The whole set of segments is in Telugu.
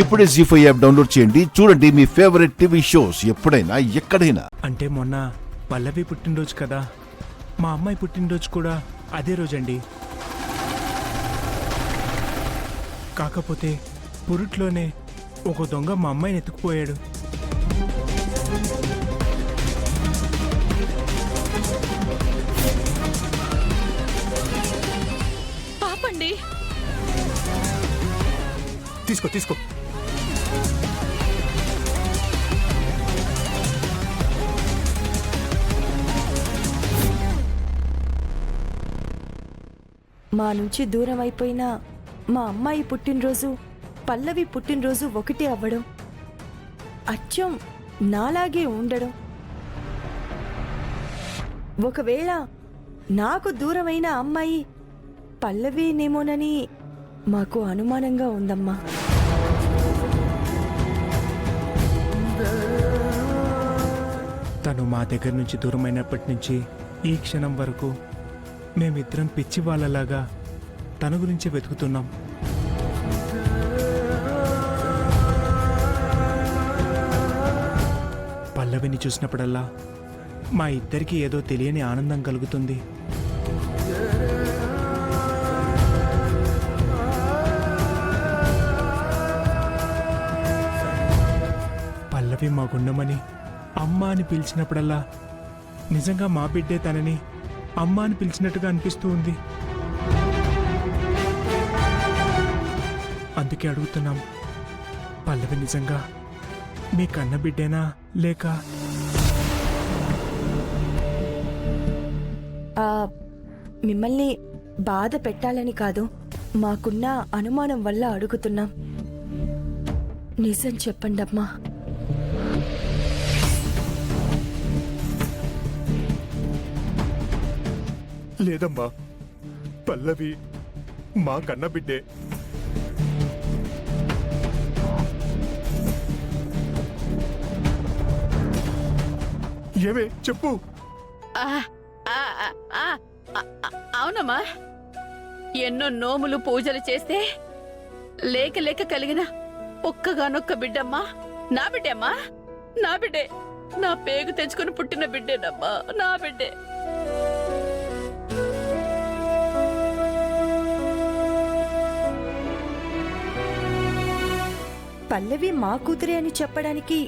ఇప్పుడే జీ5 యాప్ డౌన్లోడ్ చేయండి. చూడండి మీ ఫేవరెట్ టీవీ షోస్ ఎప్పుడైనా ఎక్కడైనా. అంటే మొన్న పల్లవి పుట్టినరోజు కదా, మా అమ్మాయి పుట్టినరోజు కూడా అదే రోజండి. కాకపోతే పురుట్లోనే ఒక దొంగ మా అమ్మాయిని ఎత్తుకుపోయాడు. పాపండి. తీసుకో తీసుకో. మా నుంచి దూరం అయిపోయిన మా అమ్మాయి పుట్టినరోజు పల్లవి పుట్టినరోజు ఒకటి అవ్వడం, అచ్చం నాలాగే ఉండడం, ఒకవేళ నాకు దూరమైన అమ్మాయి పల్లవినేమోనని మాకు అనుమానంగా ఉందమ్మా. తను మా దగ్గర నుంచి దూరమైనప్పటి నుంచి ఈ క్షణం వరకు మేమిద్దరం పిచ్చి వాళ్ళలాగా తన గురించి వెతుకుతున్నాం. పల్లవిని చూసినప్పుడల్లా మా ఇద్దరికి ఏదో తెలియని ఆనందం కలుగుతుంది. పల్లవి మా గుండమని అమ్మ అని పిలిచినప్పుడల్లా నిజంగా మా బిడ్డే తనని అమ్మ అని పిలిచినట్టుగా అనిపిస్తూ ఉంది. అందుకే అడుగుతున్నాం, పల్లవి నిజంగా మీ కన్న బిడ్డేనా లేక? మిమ్మల్ని బాధ పెట్టాలని కాదు, మాకున్న అనుమానం వల్ల అడుగుతున్నాం. నిజం చెప్పండి అమ్మా. లేదమ్మా, పల్లవి మా కన్న బిడ్డే. ఏమే చెప్పు. అవునమ్మా, ఎన్నో నోములు పూజలు చేస్తే లేక లేక కలిగిన ఒక్కగానొక్క బిడ్డమ్మా. నా బిడ్డమ్మా, నా బిడ్డే. నా పేగు తెచ్చుకుని పుట్టిన బిడ్డేనమ్మా, నా బిడ్డే. పల్లవి మా కూతురే అని చెప్పడానికి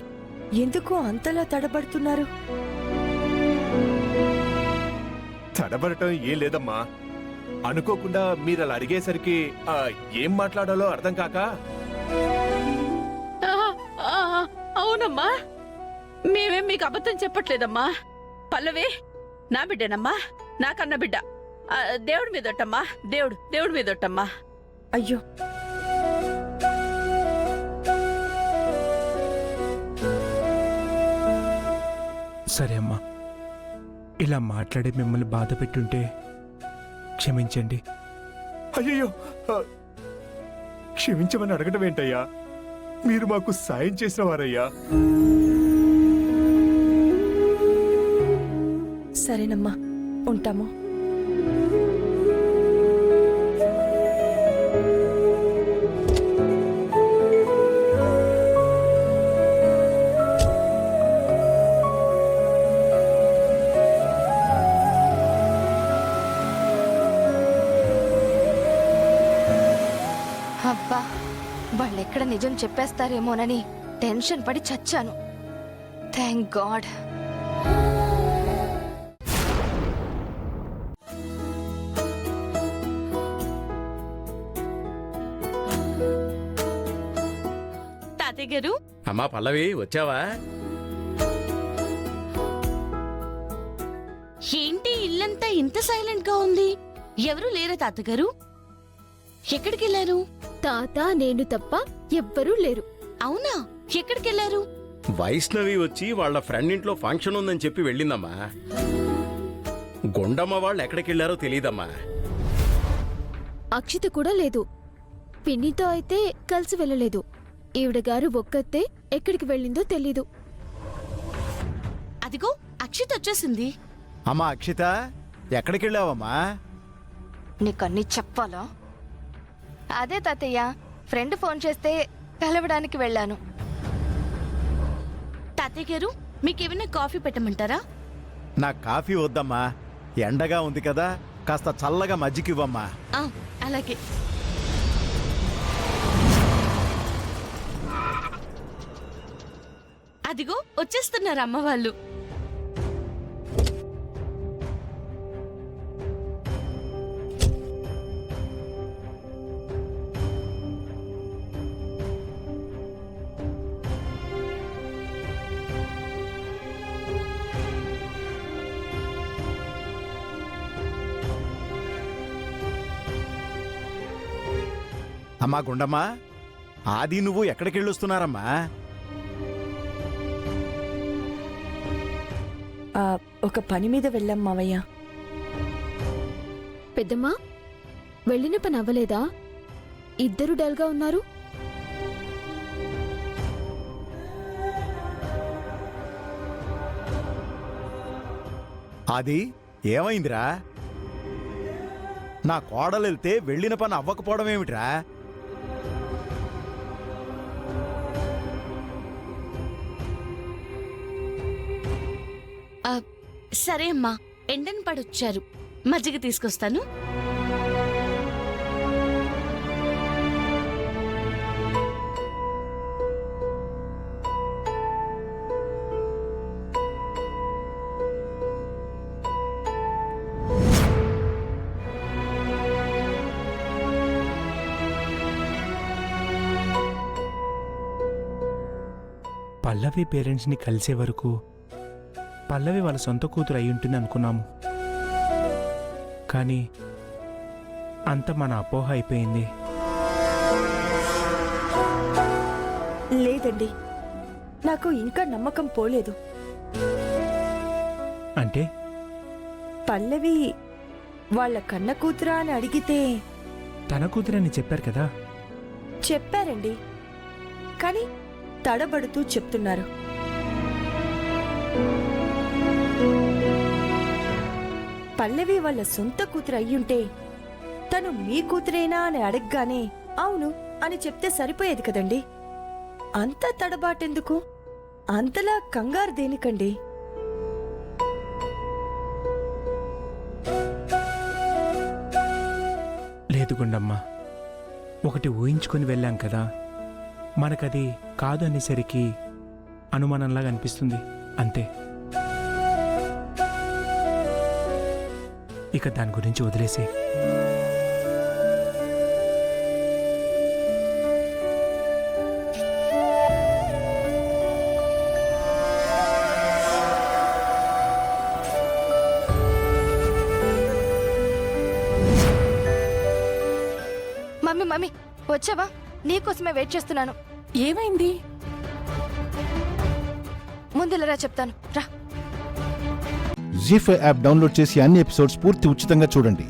ఎందుకు అంతలా తడబడుతున్నారు? తడబడటం ఏం లేదమ్మా. అనుకోకుండా మీరు అలా అడిగేసరికి ఏం మాట్లాడాలో అర్థం కాక. అవునమ్మా, మేమేం మీకు అబద్ధం చెప్పట్లేదమ్మా. పల్లవి నా బిడ్డేనమ్మా, నా కన్న బిడ్డ. దేవుడి మీదొట్టమ్మా, దేవుడి మీదొట్టమ్మా. అయ్యో, సరే అమ్మా, ఇలా మాట్లాడి మిమ్మల్ని బాధ పెట్టుంటే క్షమించండి. అయ్యో, క్షమించమని అడగడం ఏంటయ్యా? మీరు మాకు సాయం చేసిన వారయ్యా. సరేనమ్మా, ఉంటాము. అబ్బా, వాళ్ళెక్కడ నిజం చెప్పేస్తారేమోనని టెన్షన్ పడి చచ్చాను. Thank God. తాతయ్య గారు. అమ్మా పల్లవి, వచ్చావా? ఏంటి ఇల్లంతా ఇంత సైలెంట్ గా ఉంది? ఎవరు లేరా తాతగారు? ఎక్కడికి వెళ్ళారు? తాత నేను తప్ప ఎవ్వరూ లేరు. అవునా, ఎక్కడికి వెళ్ళారు? వైష్ణవి వచ్చి వాళ్ళ ఫ్రెండ్ ఇంట్లో ఫంక్షన్ ఉందని చెప్పి వెళ్ళిందమ్మా. గుండమ్మ వాళ్ళు ఎక్కడికి వెళ్ళారో తెలీదమ్మా. అక్షిత కూడా లేదు. పిన్నితో అయితే కలిసి వెళ్ళలేదు. ఈవిడ గారు ఒక్కతే ఎక్కడికి వెళ్ళిందో తెలీదు. అదిగో అక్షిత వచ్చేసింది. అమ్మా అక్షిత, ఎక్కడికి వెళ్ళావమ్మా? నీకన్నీ చెప్పాలా? అదే తాతయ్య, ఫ్రెండ్ ఫోన్ చేస్తే కలవడానికి వెళ్ళాను. తాతయ్య గారు మీకేమైనా కాఫీ పెట్టమంటారా? నాకు కాఫీ వద్దమ్మా, ఎండగా ఉంది కదా, కాస్త చల్లగా మజ్జిగివ్వమ్మా. ఆ, అలాగే. అదిగో వచ్చేస్తున్నారు అమ్మ వాళ్ళు. అమ్మా గుండమ్మా, ఆది నువ్వు ఎక్కడికెళ్ళొస్తున్నారమ్మా? ఒక పని మీద వెళ్ళాం మావయ్య. పెద్దమ్మా, వెళ్ళిన పని అవ్వలేదా? ఇద్దరు డల్గా ఉన్నారు. ఆది ఏమైందిరా? నా కోడలెళ్తే వెళ్ళిన పని అవ్వకపోవడం ఏమిట్రా? సరే అమ్మా, ఎండని పడొచ్చారు, మజ్జిగ తీసుకొస్తాను. పల్లవి పేరెంట్స్ని కలిసే వరకు పల్లవి వాళ్ళ సొంత కూతురు అయి ఉంటుంది అనుకున్నాము. కానీ అంత మన అపోహ అయిపోయింది. లేదండి, నాకు ఇంకా నమ్మకం పోలేదు. అంటే పల్లవి వాళ్ళ కన్న కూతురా అని అడిగితే తన కూతురని చెప్పారు కదా. చెప్పారండి, కానీ తడబడుతూ చెప్తున్నారు. పల్లవి వాళ్ళ సొంత కూతురు అయ్యుంటే తను మీ కూతురేనా అని అడగగానే అవును అని చెప్తే సరిపోయేది కదండి. అంత తడబాటెందుకు? అంతలా కంగారు దేనికండి? లేదు గుండమ్మ, ఒకటి ఊహించుకొని వెళ్ళాం కదా, మనకది కాదు అనేసరికి అనుమానంలాగా అనిపిస్తుంది అంతే. ఇక దాని గురించి వదిలేసి మమ్మీ మమ్మీ వచ్చావా? నీకోసమే వెయిట్ చేస్తున్నాను. ఏమైంది? ముందులరా చెప్తాను, రా. జీ5 యాప్ డౌన్లోడ్ చేసి అన్ని ఎపిసోడ్స్ పూర్తి ఉచితంగా చూడండి.